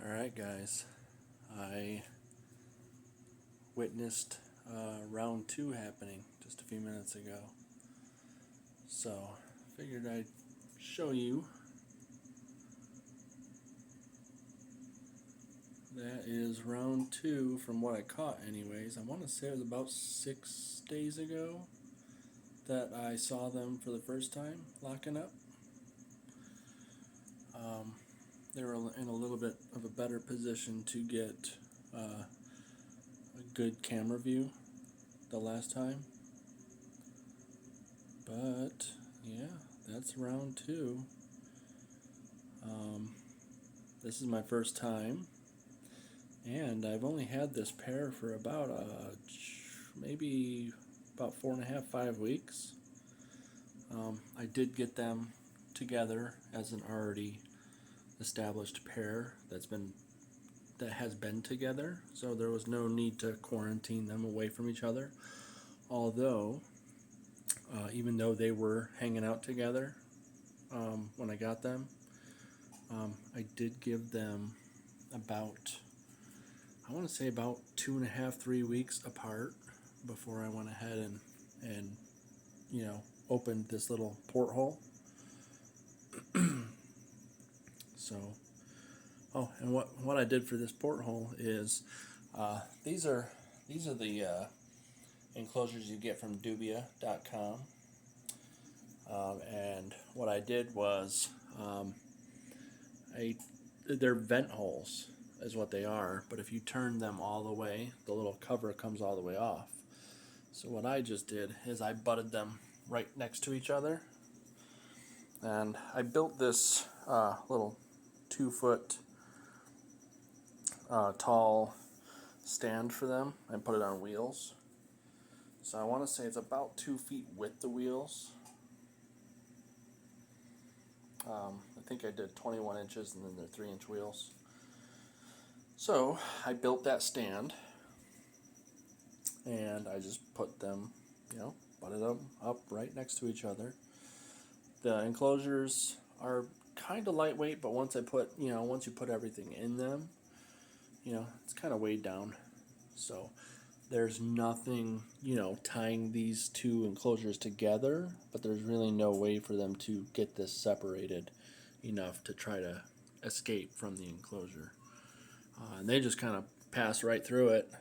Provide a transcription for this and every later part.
Alright guys, I witnessed round 2 happening just a few minutes ago. So, figured I'd show you. That is round 2 from what I caught anyways. I want to say it was about 6 days ago that I saw them for the first time locking up. They were in a little bit of a better position to get a good camera view the last time. But yeah, that's round 2. This is my first time, and I've only had this pair for about maybe about 4.5, 5 weeks. I did get them together as an already established pair that has been together, so there was no need to quarantine them away from each other. Although, even though they were hanging out together when I got them, I did give them about, I want to say about 2.5, 3 weeks apart before I went ahead and opened this little porthole. So, oh, and what I did for this porthole is these are the enclosures you get from Dubia.com. And what I did was they're vent holes is what they are, but if you turn them all the way, the little cover comes all the way off. So what I just did is I butted them right next to each other, and I built this little 2-foot tall stand for them and put it on wheels. So I want to say it's about 2 feet with the wheels. I think I did 21 inches and then they're 3-inch wheels. So I built that stand and I just put them, butted them up right next to each other. The enclosures are kind of lightweight, but once you put everything in them, it's kind of weighed down. So there's nothing, tying these two enclosures together, but there's really no way for them to get this separated enough to try to escape from the enclosure. And they just kind of pass right through it.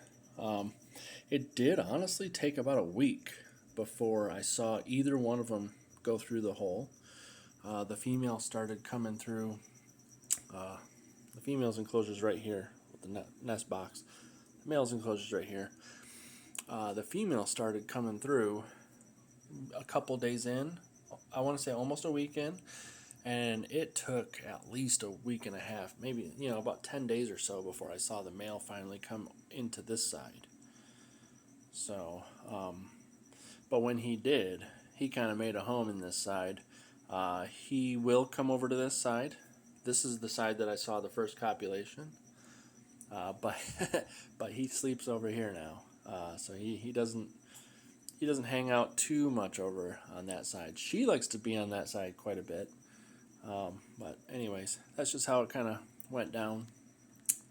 It did honestly take about a week before I saw either one of them go through the hole. The female started coming through. The female's enclosure is right here with the nest box. The male's enclosure is right here. The female started coming through a couple days in. I want to say almost a week in. And it took at least a week and a half, maybe, about 10 days or so before I saw the male finally come into this side. So, but when he did, he kind of made a home in this side. He will come over to this side. This is the side that I saw the first copulation. But but he sleeps over here now. So he doesn't hang out too much over on that side. She likes to be on that side quite a bit. But anyways, that's just how it kind of went down.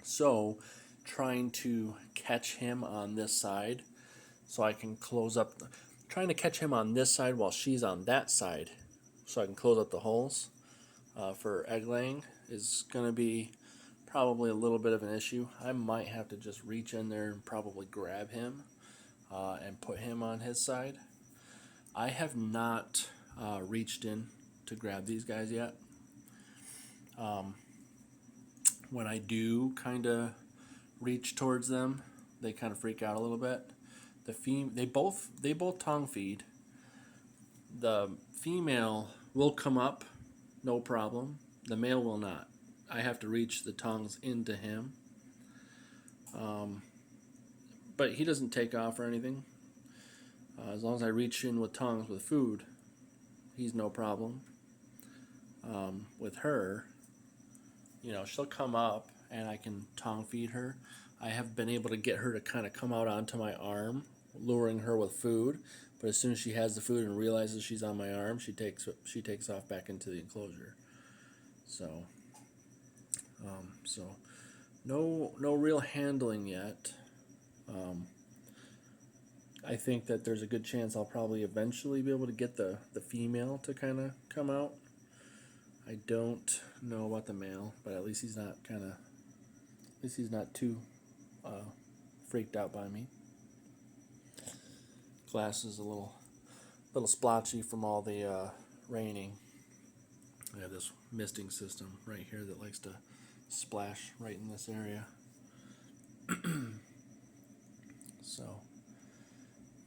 So trying to catch him on this side so I can close up, trying to catch him on this side while she's on that side so I can close up the holes for egg laying is going to be probably a little bit of an issue. I might have to just reach in there and probably grab him and put him on his side. I have not reached in to grab these guys yet. When I do kind of reach towards them, they kind of freak out a little bit. They both tongue feed. The female will come up, no problem. The male will not. I have to reach the tongues into him. But he doesn't take off or anything. As long as I reach in with tongues with food, he's no problem. With her, she'll come up and I can tongue feed her. I have been able to get her to kind of come out onto my arm, luring her with food. But as soon as she has the food and realizes she's on my arm, she takes off back into the enclosure. So no real handling yet. Um, I think that there's a good chance I'll probably eventually be able to get the female to kind of come out. I don't know about the male, but at least he's not too uh, freaked out by me. Glass is a little splotchy from all the raining. I have this misting system right here that likes to splash right in this area. So,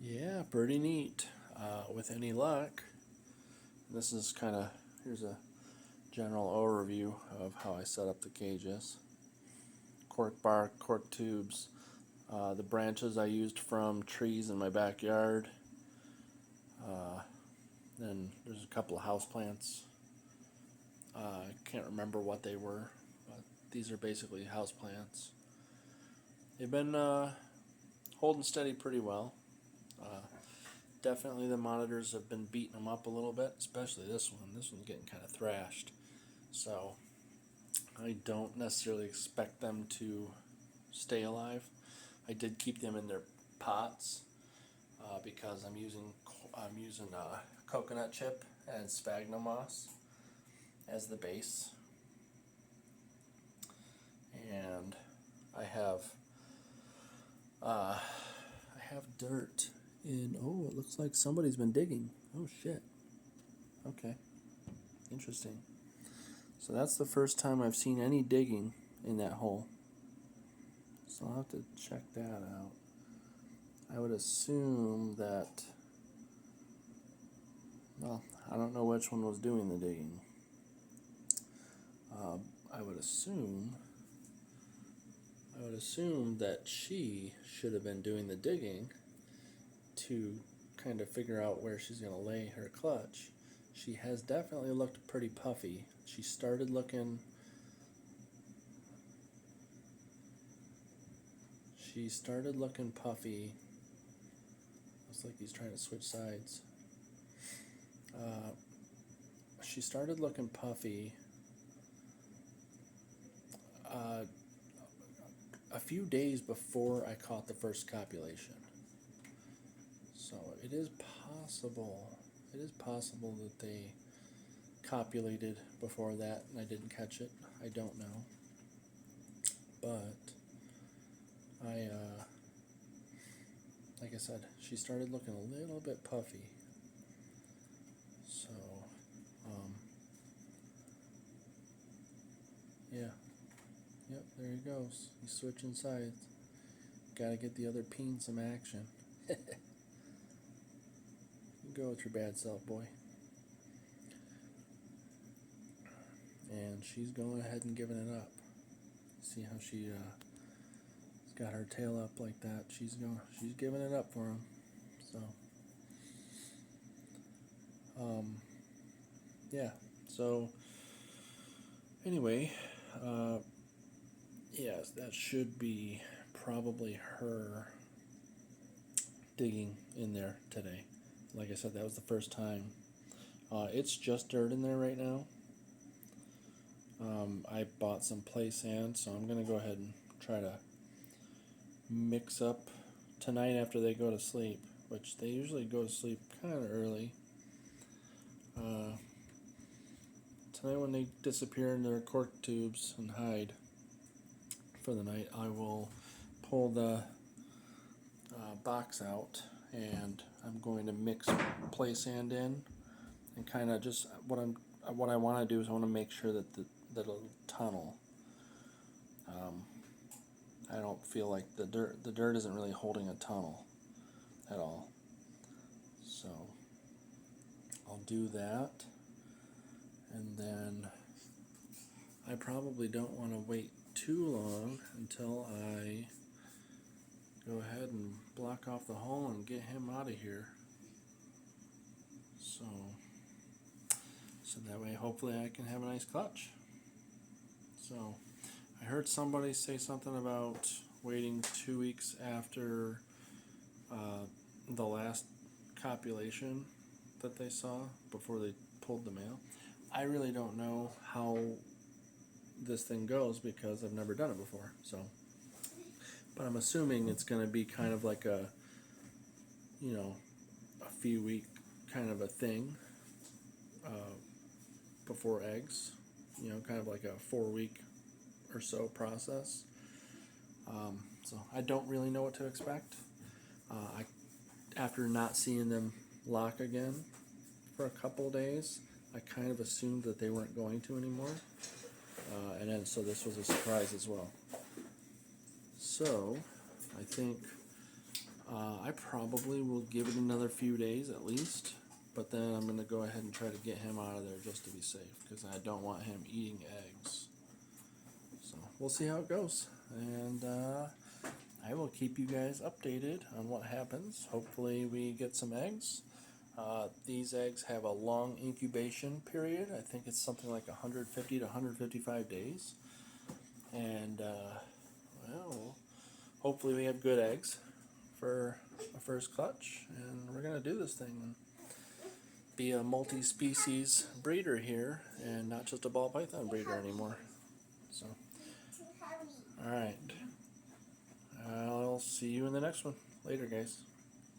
yeah, pretty neat. With any luck, this is here's a general overview of how I set up the cages. Cork bark, cork tubes, the branches I used from trees in my backyard. Then there's a couple of houseplants. I can't remember what they were, but these are basically houseplants. They've been holding steady pretty well. Definitely the monitors have been beating them up a little bit, especially this one. This one's getting kind of thrashed. So I don't necessarily expect them to stay alive. I did keep them in their pots because I'm using coconut chip and sphagnum moss as the base, and I have dirt in. Oh, it looks like somebody's been digging. Oh shit. Okay, interesting. So that's the first time I've seen any digging in that hole. So I'll have to check that out. I would assume that, well, I don't know which one was doing the digging. I would assume that she should have been doing the digging to kind of figure out where she's going to lay her clutch. She has definitely looked pretty puffy. She started looking puffy. Looks like he's trying to switch sides. She started looking puffy a few days before I caught the first copulation. So it is possible that they copulated before that and I didn't catch it. I don't know. But like I said, she started looking a little bit puffy. So, yeah. Yep, there he goes. He's switching sides. Gotta get the other peen some action. Go with your bad self, boy. And she's going ahead and giving it up. See how she got her tail up like that. She's giving it up for him. So, yeah. So, anyway, yes, that should be probably her digging in there today. Like I said, that was the first time. It's just dirt in there right now. I bought some play sand, so I'm going to go ahead and try to mix up tonight after they go to sleep, which they usually go to sleep kind of early. Tonight when they disappear in their cork tubes and hide for the night, I will pull the box out and I'm going to mix play sand in and kind of just what I want to do is I want to make sure that the little tunnel. I don't feel like the dirt isn't really holding a tunnel at all. So I'll do that, and then I probably don't want to wait too long until I go ahead and block off the hole and get him out of here. So that way hopefully I can have a nice clutch. So I heard somebody say something about waiting 2 weeks after the last copulation that they saw before they pulled the male. I really don't know how this thing goes because I've never done it before. So, but I'm assuming it's going to be kind of like a, you know, a few week kind of a thing before eggs. You know, kind of like a 4 week or so process. So I don't really know what to expect. After not seeing them lock again for a couple days, I kind of assumed that they weren't going to anymore. And then so this was a surprise as well. So I think I probably will give it another few days at least, but then I'm going to go ahead and try to get him out of there just to be safe, because I don't want him eating eggs. So we'll see how it goes, and I will keep you guys updated on what happens. Hopefully we get some eggs. These eggs have a long incubation period. I think it's something like 150 to 155 days. And, well, hopefully we have good eggs for a first clutch. And we're going to do this thing and be a multi-species breeder here and not just a ball python breeder anymore. So, all right. I'll see you in the next one. Later, guys.